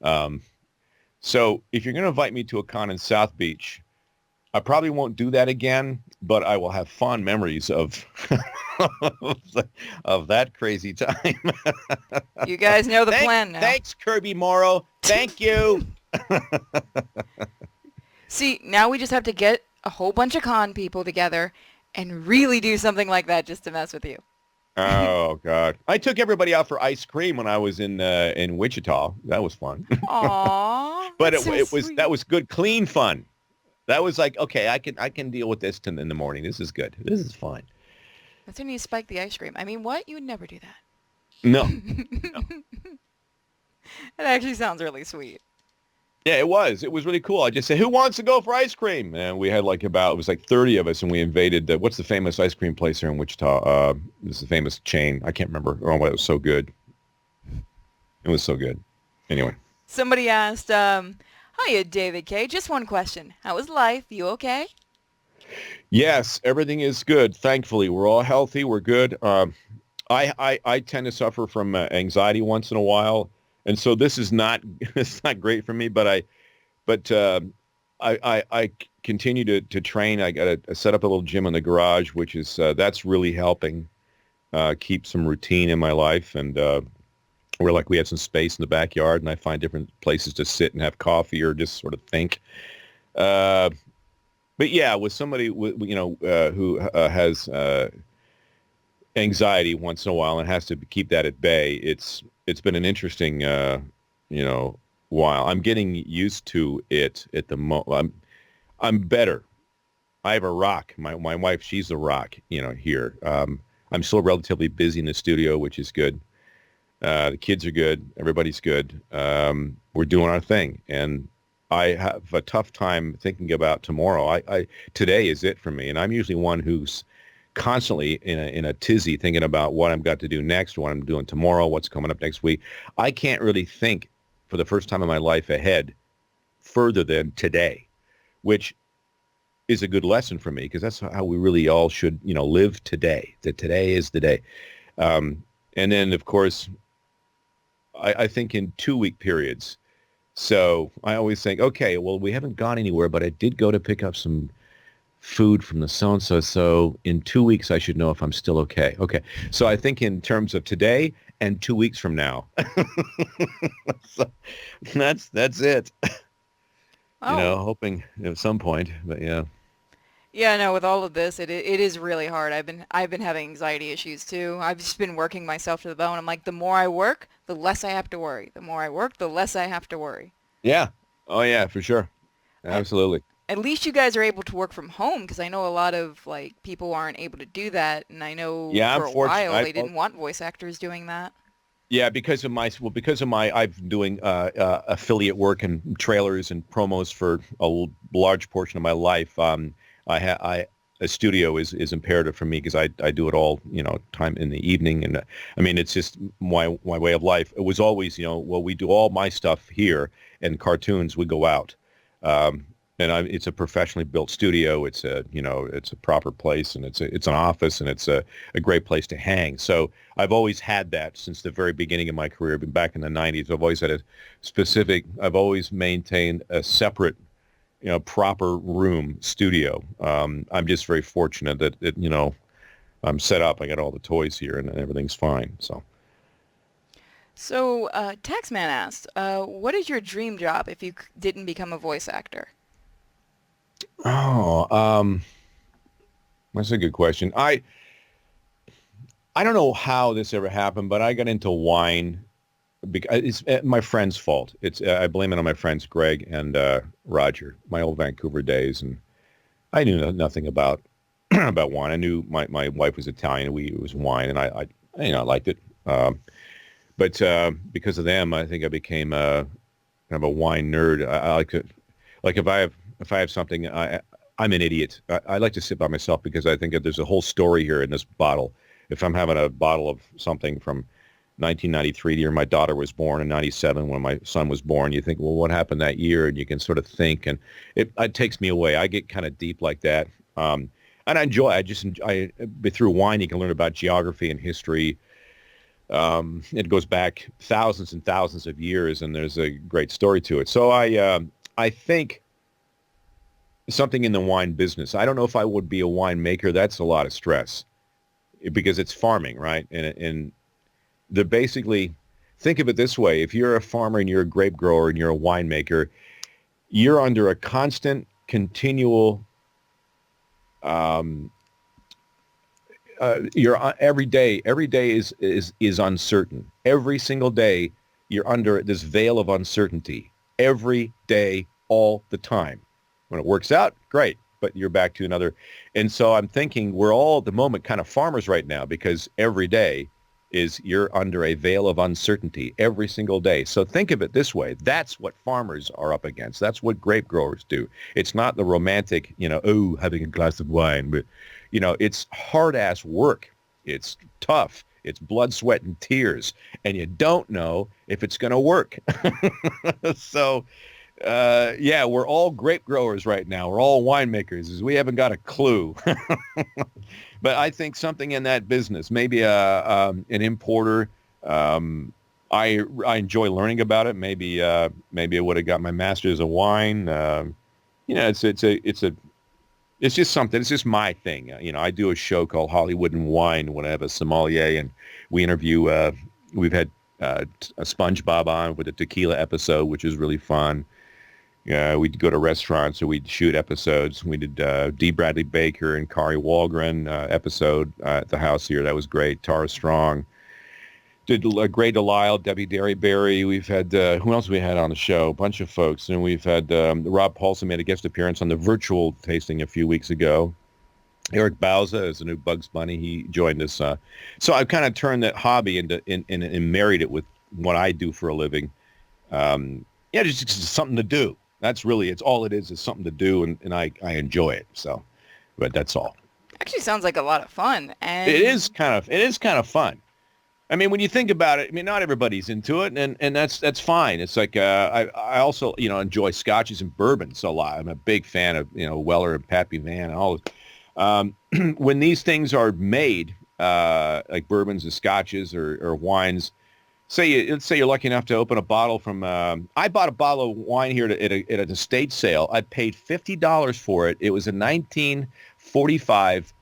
So if you're going to invite me to a con in South Beach, I probably won't do that again, but I will have fond memories of of that crazy time. You guys know the plan now. Thanks, Kirby Morrow. Thank you. See, now we just have to get a whole bunch of con people together and really do something like that just to mess with you. Oh, God. I took everybody out for ice cream when I was in Wichita. That was fun. Aww. But that was good, clean fun. That was like, okay, I can deal with this in the morning. This is good. This is fine. That's when you spike the ice cream. I mean, what? You would never do that. No. That actually sounds really sweet. Yeah, it was. It was really cool. I just said, who wants to go for ice cream? And we had it was like 30 of us, and we invaded what's the famous ice cream place here in Wichita? This is a famous chain. I can't remember. Oh, it was so good. It was so good. Anyway. Somebody asked, hiya, David Kaye. Just one question. How is life? You okay? Yes, everything is good. Thankfully, we're all healthy. We're good. I tend to suffer from anxiety once in a while, and so this is not it's not great for me. But I continue to train. I got to set up a little gym in the garage, which is that's really helping keep some routine in my life. And we have some space in the backyard, and I find different places to sit and have coffee or just sort of think. But yeah, with somebody who has anxiety once in a while and has to keep that at bay, it's been an interesting while. I'm getting used to it at the moment. I'm better. I have a rock. My wife, she's the rock. Here. I'm still relatively busy in the studio, which is good. The kids are good. Everybody's good. We're doing our thing, and I have a tough time thinking about tomorrow. Today is it for me, and I'm usually one who's constantly in a tizzy thinking about what I've got to do next, what I'm doing tomorrow, what's coming up next week. I can't really think for the first time in my life ahead further than today, which is a good lesson for me, because that's how we really all should, live today. That today is the day. And then, of course, I think in 2-week periods. So I always think, okay, well, we haven't gone anywhere, but I did go to pick up some food from the so-and-so. So in 2 weeks, I should know if I'm still okay. Okay. So I think in terms of today and 2 weeks from now. So that's it. Oh. Hoping at some point, but yeah. Yeah, no, with all of this, it is really hard. I've been having anxiety issues too. I've just been working myself to the bone. I'm like, the more I work, the less I have to worry. The more I work, the less I have to worry. Yeah. Oh yeah, for sure. Absolutely. At least you guys are able to work from home, because I know a lot of people aren't able to do that, and I know for a while they didn't want voice actors doing that. Yeah, because of my I'm doing affiliate work and trailers and promos for a large portion of my life. A studio is imperative for me, because I do it all, time in the evening. And I mean, it's just my way of life. It was always, we do all my stuff here, and cartoons, we go out. And it's a professionally built studio. It's a proper place, and it's an office, and it's a great place to hang. So I've always had that since the very beginning of my career. Been back in the 90s. I've always had I've always maintained a separate, proper room studio. I'm just very fortunate that I'm set up. I got all the toys here, and everything's fine. So, Taxman asked, what is your dream job if you didn't become a voice actor? Oh, that's a good question. I don't know how this ever happened, but I got into wine because it's my friend's fault. It's I blame it on my friends Greg and Roger, my old Vancouver days, and I knew nothing about about wine. I knew my wife was Italian. It was wine, and I liked it. But because of them, I think I became kind of a wine nerd. I like to, like if I have something, I'm an idiot. I like to sit by myself because I think that there's a whole story here in this bottle. If I'm having a bottle of something from 1993, the year my daughter was born, and 97 when my son was born, you think, well, what happened that year? And you can sort of think, and it takes me away. I get kind of deep like that. And I enjoy, through wine, you can learn about geography and history. It goes back thousands and thousands of years, and there's a great story to it. So I think something in the wine business. I don't know if I would be a winemaker. That's a lot of stress because it's farming, right? And the basically, think of it this way. If you're a farmer and you're a grape grower and you're a winemaker, you're under a constant, continual, every day is uncertain. Every single day, you're under this veil of uncertainty. Every day, all the time. When it works out, great, but you're back to another. And so I'm thinking we're all at the moment kind of farmers right now because every day you're under a veil of uncertainty every single day. So think of it this way. That's what farmers are up against. That's what grape growers do. It's not the romantic, having a glass of wine, but, it's hard-ass work. It's tough. It's blood, sweat, and tears. And you don't know if it's going to work. So, we're all grape growers right now. We're all winemakers. We haven't got a clue. But I think something in that business, maybe an importer. I enjoy learning about it. Maybe I would have got my master's of wine. It's just something. It's just my thing. I do a show called Hollywood and Wine when I have a sommelier, and we interview. We've had a SpongeBob on with a tequila episode, which is really fun. We'd go to restaurants, or we'd shoot episodes. We did D. Bradley Baker and Kari Wahlgren episode at the house here. That was great. Tara Strong. Did Gray Delisle, Debbie Derryberry. We've had, who else we had on the show? A bunch of folks. And we've had Rob Paulson made a guest appearance on the virtual tasting a few weeks ago. Eric Bauza is a new Bugs Bunny. He joined us. So I've kind of turned that hobby and married it with what I do for a living. Just something to do. That's really, it's all it is something to do, and I enjoy it. So, but that's all. Actually sounds like a lot of fun. And it is kind of fun. I mean, when you think about it, not everybody's into it, and that's fine. It's like I also enjoy scotches and bourbons a lot. I'm a big fan of Weller and Pappy Van and all. When these things are made, like bourbons and scotches or wines, let's say you're lucky enough to open a bottle from. I bought a bottle of wine here at an estate sale. I paid $50 for it. It was a 1945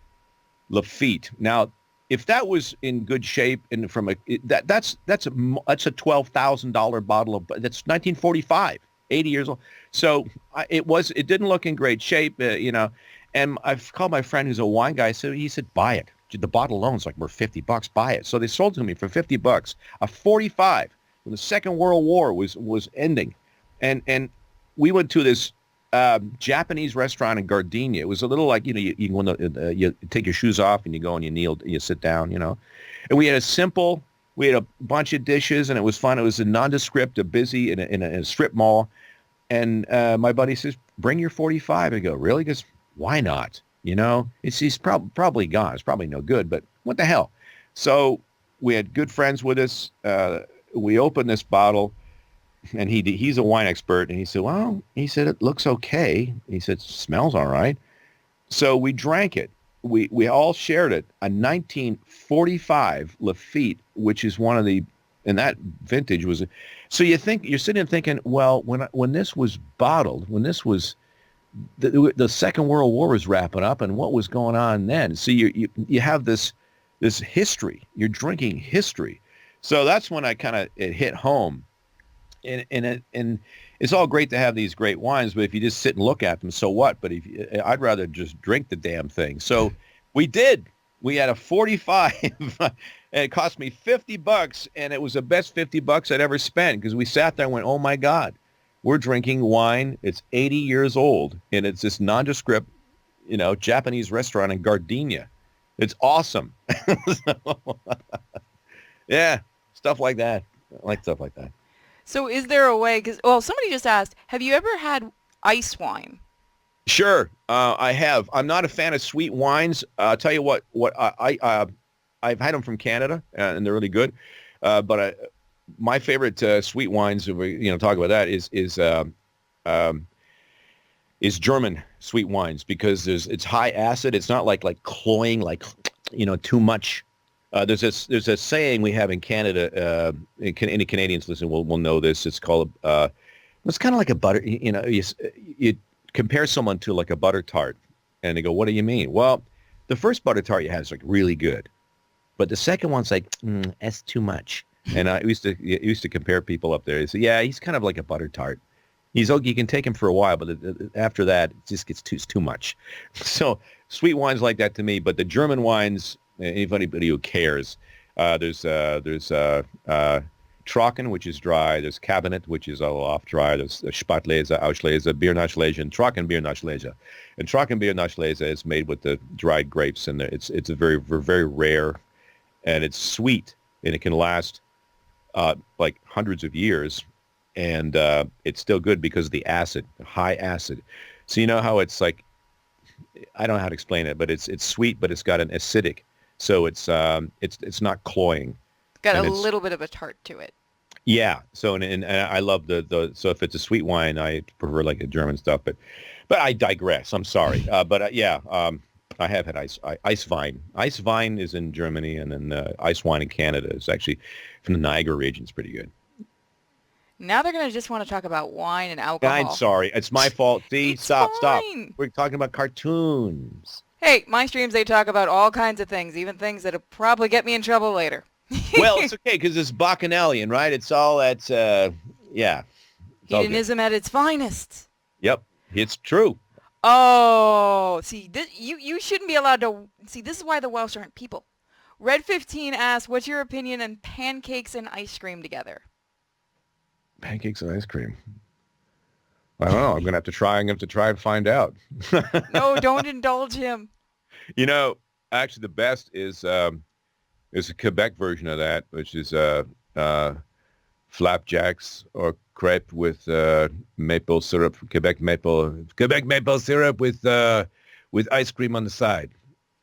Lafite. Now, if that was in good shape and that's a $12,000 bottle of, that's 1945, 80 years old. So it didn't look in great shape, and I've called my friend who's a wine guy. So he said, buy it. The bottle alone is like worth $50. Buy it. So they sold it to me for $50, a 45 when the Second World War was ending. And we went to this Japanese restaurant in Gardenia. It was a little like, you you take your shoes off and you go and you kneel, you sit down, And we had a bunch of dishes, and it was fun. It was a nondescript, busy in a strip mall. And my buddy says, bring your 45. I go, really? He goes, why not? He's probably gone. It's probably no good, but what the hell? So we had good friends with us. We opened this bottle. And he's a wine expert, and he said, it looks okay. He said, smells all right. So we drank it. We all shared it. A 1945 Lafite, which is one of and that vintage was. So you're sitting there thinking, well, when this was bottled, when this was, the Second World War was wrapping up, and what was going on then? So you have this history. You're drinking history. So that's when it hit home. And it's all great to have these great wines, but if you just sit and look at them, so what? But I'd rather just drink the damn thing. So we did. We had a 45, and it cost me $50, and it was the best $50 I'd ever spent because we sat there and went, oh my God, we're drinking wine. It's 80 years old, and it's this nondescript, Japanese restaurant in Gardenia. It's awesome. Yeah, stuff like that. I like stuff like that. So is there a way, somebody just asked, have you ever had ice wine? Sure, I have. I'm not a fan of sweet wines. I'll tell you what I've had them from Canada, and they're really good. But my favorite sweet wines, if we talk about that, is German sweet wines because it's high acid. It's not like cloying, too much. There's a saying we have in Canada. Any Canadians listen will know this. It's called it's kind of like a butter. You compare someone to like a butter tart, and they go, "What do you mean?" Well, the first butter tart you had is like really good, but the second one's like, that's too much. And I used to compare people up there. They say, "Yeah, he's kind of like a butter tart. He's okay. You can take him for a while, but after that, it just gets too much." So sweet wines like that to me, but the German wines. Anybody who cares, there's Trocken, which is dry. There's Cabinet, which is all off dry. There's Spätlese, Auslese, Biernachlese, and Trocken Biernachlese. And Trocken Biernachlese is made with the dried grapes, and it's a very, very rare, and it's sweet, and it can last like hundreds of years, and it's still good because of the acid, high acid. So you know how it's like, I don't know how to explain it, but it's sweet, but it's got an acidic. So it's not cloying. It's got a little bit of a tart to it. Yeah. So and I love so if it's a sweet wine, I prefer like the German stuff. But I digress. I'm sorry. I have had ice wine. Ice wine is in Germany, and then ice wine in Canada is actually from the Niagara region. It's pretty good. Now they're gonna just want to talk about wine and alcohol. I'm sorry. It's my fault. See, stop. Fine. We're talking about cartoons. Hey, my streams, they talk about all kinds of things, even things that'll probably get me in trouble later. Well, it's okay, because it's Bacchanalian, right? It's all that, yeah. Hedonism at its finest. Yep, it's true. Oh, see, you shouldn't be allowed to... See, this is why the Welsh aren't people. Red 15 asks, what's your opinion on pancakes and ice cream together? Pancakes and ice cream. I don't know. I'm gonna have to try and find out. No, don't indulge him. Actually, the best is a Quebec version of that, which is flapjacks or crepe with maple syrup, Quebec maple syrup with ice cream on the side.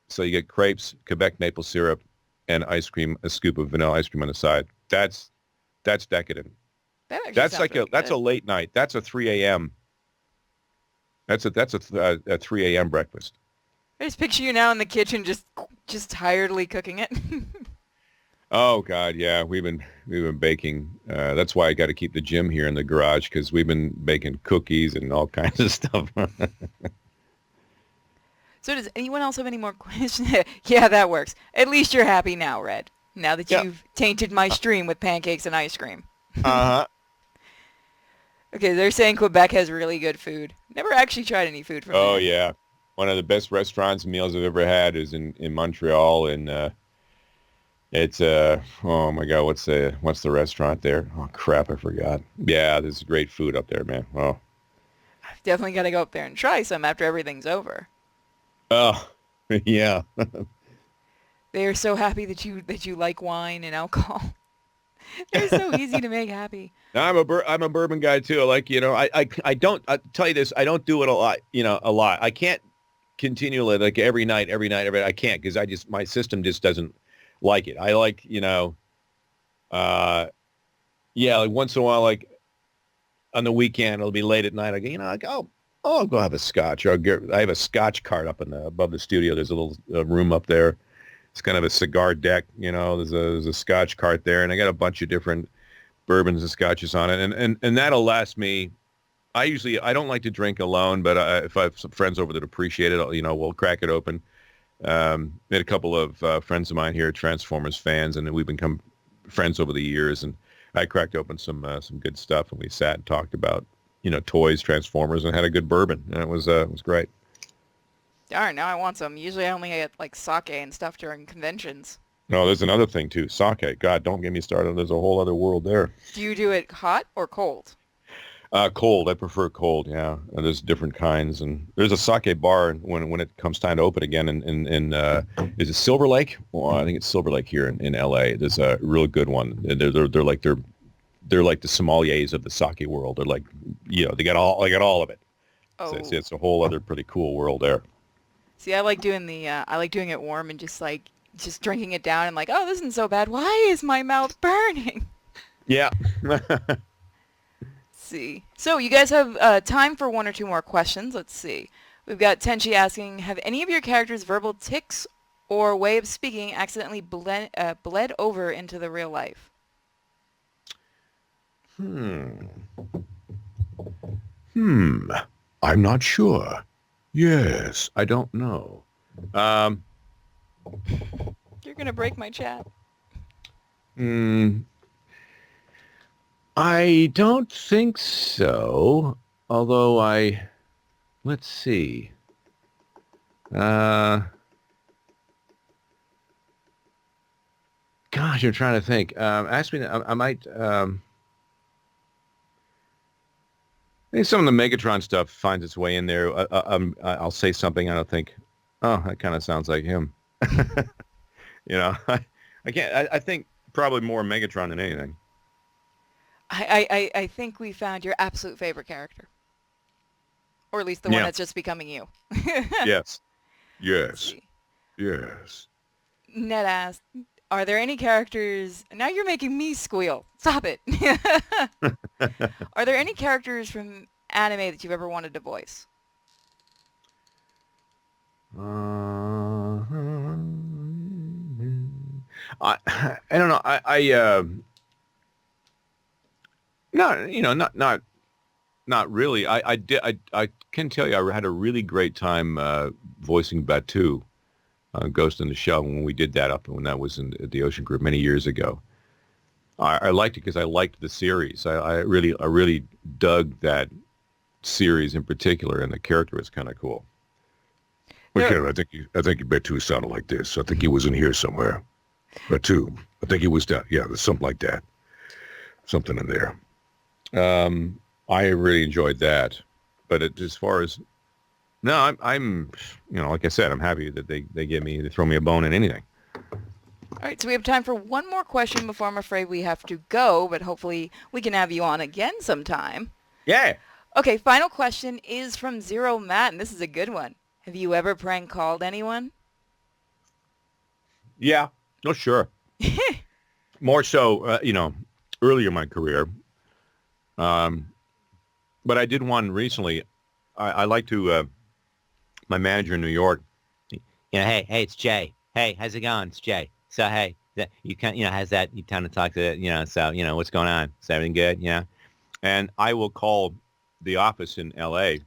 So you get crepes, Quebec maple syrup, and ice cream, a scoop of vanilla ice cream on the side. That's decadent. That's a late night. That's a 3 a.m. That's a 3 a.m. breakfast. I just picture you now in the kitchen, just tiredly cooking it. Oh God, yeah, we've been baking. That's why I got to keep the gym here in the garage because we've been baking cookies and all kinds of stuff. So does anyone else have any more questions? Yeah, that works. At least you're happy now, Red. Now that you've tainted my stream with pancakes and ice cream. Uh-huh. Okay, they're saying Quebec has really good food. Never actually tried any food from there. Oh, yeah. One of the best restaurants and meals I've ever had is in Montreal, and it's oh my God, what's the restaurant there? Oh crap, I forgot. Yeah, there's great food up there, man. Oh, I've definitely got to go up there and try some after everything's over. Oh, yeah. They are so happy that you like wine and alcohol. They're so easy to make happy. I'm a bourbon guy too. Like, I don't, I'll tell you this, I don't do it a lot. I can't continually, like every night. I can't, because my system just doesn't like it. I like, like once in a while, like on the weekend, it'll be late at night. I go, I'll go have a scotch. I have a scotch cart up above the studio. There's a little room up there. It's kind of a cigar deck, there's a scotch cart there, and I got a bunch of different bourbons and scotches on it, and that'll last me. I don't like to drink alone, but if I have some friends over that appreciate it, we'll crack it open. Met a couple of friends of mine here, Transformers fans, and we've become friends over the years, and I cracked open some good stuff, and we sat and talked about, toys, Transformers, and had a good bourbon, and it was great. Darn, now I want some. Usually I only get like sake and stuff during conventions. No, there's another thing too, sake. God, don't get me started. There's a whole other world there. Do you do it hot or cold? Cold. I prefer cold. Yeah, and there's different kinds, and there's a sake bar when it comes time to open again. In is it Silver Lake? Well, I think it's Silver Lake here in L.A. There's a real good one. They're like the sommeliers of the sake world. They're like, they got all of it. Oh, So it's a whole other pretty cool world there. see, I like doing it warm and just drinking it down and like, oh, this isn't so bad. Why is my mouth burning? Yeah. See. So you guys have time for one or two more questions. Let's see. We've got Tenchi asking, have any of your characters' verbal tics or way of speaking accidentally bled over into the real life? I'm not sure. Yes, I don't know. You're going to break my chat. I don't think so. Although let's see. Gosh, I'm trying to think. Ask me. I might. I think some of the Megatron stuff finds its way in there. I'll say something. I don't think. Oh, that kind of sounds like him. I can't. I think probably more Megatron than anything. I think we found your absolute favorite character. Or at least the one that's just becoming you. Yes. Let's see. Yes. Ned asked, are there any characters... Now you're making me squeal. Stop it. Are there any characters from anime that you've ever wanted to voice? I don't know. Not really. I can tell you I had a really great time voicing Batu, Ghost in the Shell, when we did that when that was in the Ocean Group many years ago. I liked it because I liked the series. I really dug that series in particular, and the character was kind of cool. Well, I think Batu sounded like this. I think he was in here somewhere. Batu. I think he was down. Yeah, there's something like that. Something in there. I really enjoyed that, but as far as I'm like I said, I'm happy that they throw me a bone in anything. All right, so we have time for one more question before I'm afraid we have to go, but hopefully we can have you on again sometime. Yeah. Okay, final question is from Zero Matt, and this is a good one. Have you ever prank called anyone? Yeah. No, sure. More so, earlier in my career. But I did one recently. I like to, my manager in New York. Hey, it's Jay. Hey, how's it going? It's Jay. So, hey, you how's that? You tend to talk to, so, what's going on? Is everything good? And I will call the office in L.A.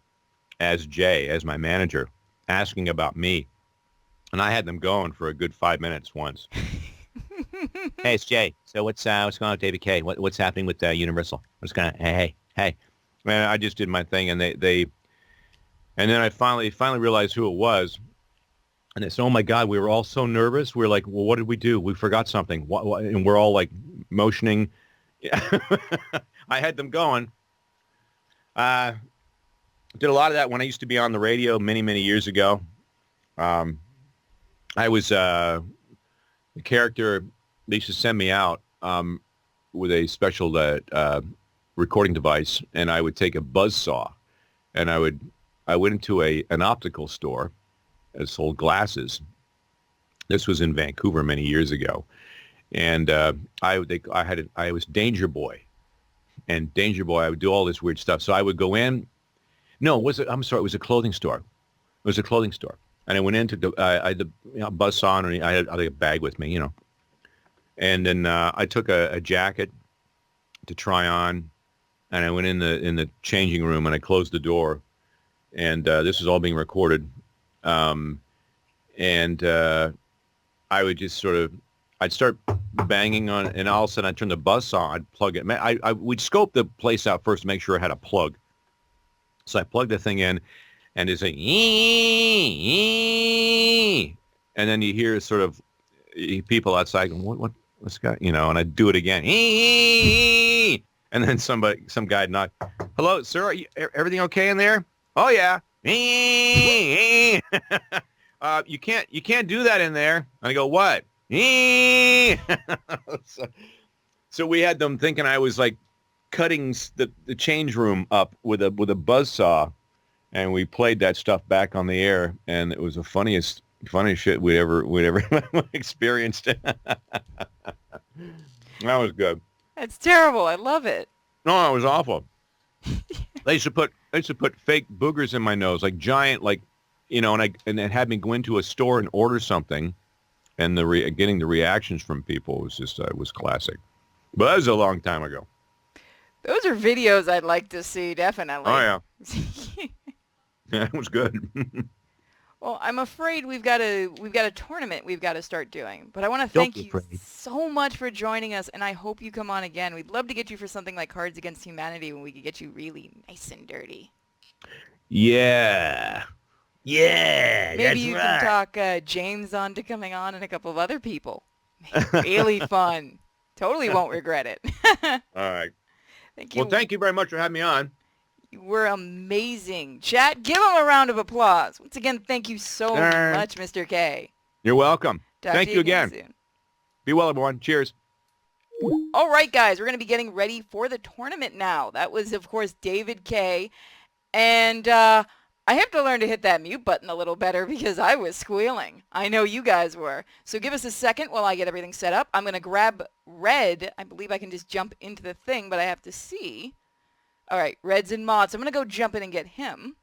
as Jay, as my manager, asking about me. And I had them going for a good 5 minutes once. Hey, it's Jay. So what's going on with David Kaye? What's happening with Universal? What's going on? Hey. Man, I just did my thing, and and then I finally realized who it was. And they said, oh, my God, we were all so nervous. We were like, well, what did we do? We forgot something. What? And we're all, like, motioning. I had them going. Did a lot of that when I used to be on the radio many, many years ago. I was the character. They used to send me out with a special recording device, and I would take a buzzsaw, and I went into an optical store that sold glasses. This was in Vancouver many years ago, and I was Danger Boy, and Danger Boy, I would do all this weird stuff. So I would go in. No, I'm sorry, it was a clothing store. It was a clothing store, and I went into I had the buzzsaw, and I had a bag with me, and then I took a jacket to try on. And I went in the changing room, and I closed the door, and this was all being recorded. And I would just sort of, I'd start banging on, and all of a sudden I'd turn the buzz on. I'd plug it. We'd scope the place out first to make sure it had a plug. So I plugged the thing in, and it's like, ee, and then you hear sort of people outside going, what's got, and I'd do it again, ee, and then some guy would knock, hello, sir, are everything okay in there? Oh yeah, ee. You can't do that in there. And I go, what? So we had them thinking I was like cutting the change room up with a buzz saw, and we played that stuff back on the air, and it was the funniest shit we'd ever experienced. That was good. That's terrible. I love it. No, it was awful. They used to put fake boogers in my nose, like giant, like, and it had me go into a store and order something, and getting the reactions from people was just was classic. But that was a long time ago. Those are videos I'd like to see, definitely. Oh yeah. Yeah, it was good. Well, I'm afraid we've got a tournament we've got to start doing. But I want to thank you so much for joining us, and I hope you come on again. We'd love to get you for something like Cards Against Humanity when we could get you really nice and dirty. Yeah. Yeah, maybe you can talk James on to coming on and a couple of other people. Really fun. Totally won't regret it. All right. Thank you. Well, thank you very much for having me on. You were amazing. Chat, give him a round of applause. Once again, thank you so much, Mr. Kaye. You're welcome. Talk thank to you again. Soon. Be well, everyone. Cheers. All right, guys, we're going to be getting ready for the tournament now. That was, of course, David Kaye. And I have to learn to hit that mute button a little better because I was squealing. I know you guys were. So give us a second while I get everything set up. I'm going to grab Red. I believe I can just jump into the thing, but I have to see. All right, Red's in mod, so I'm going to go jump in and get him.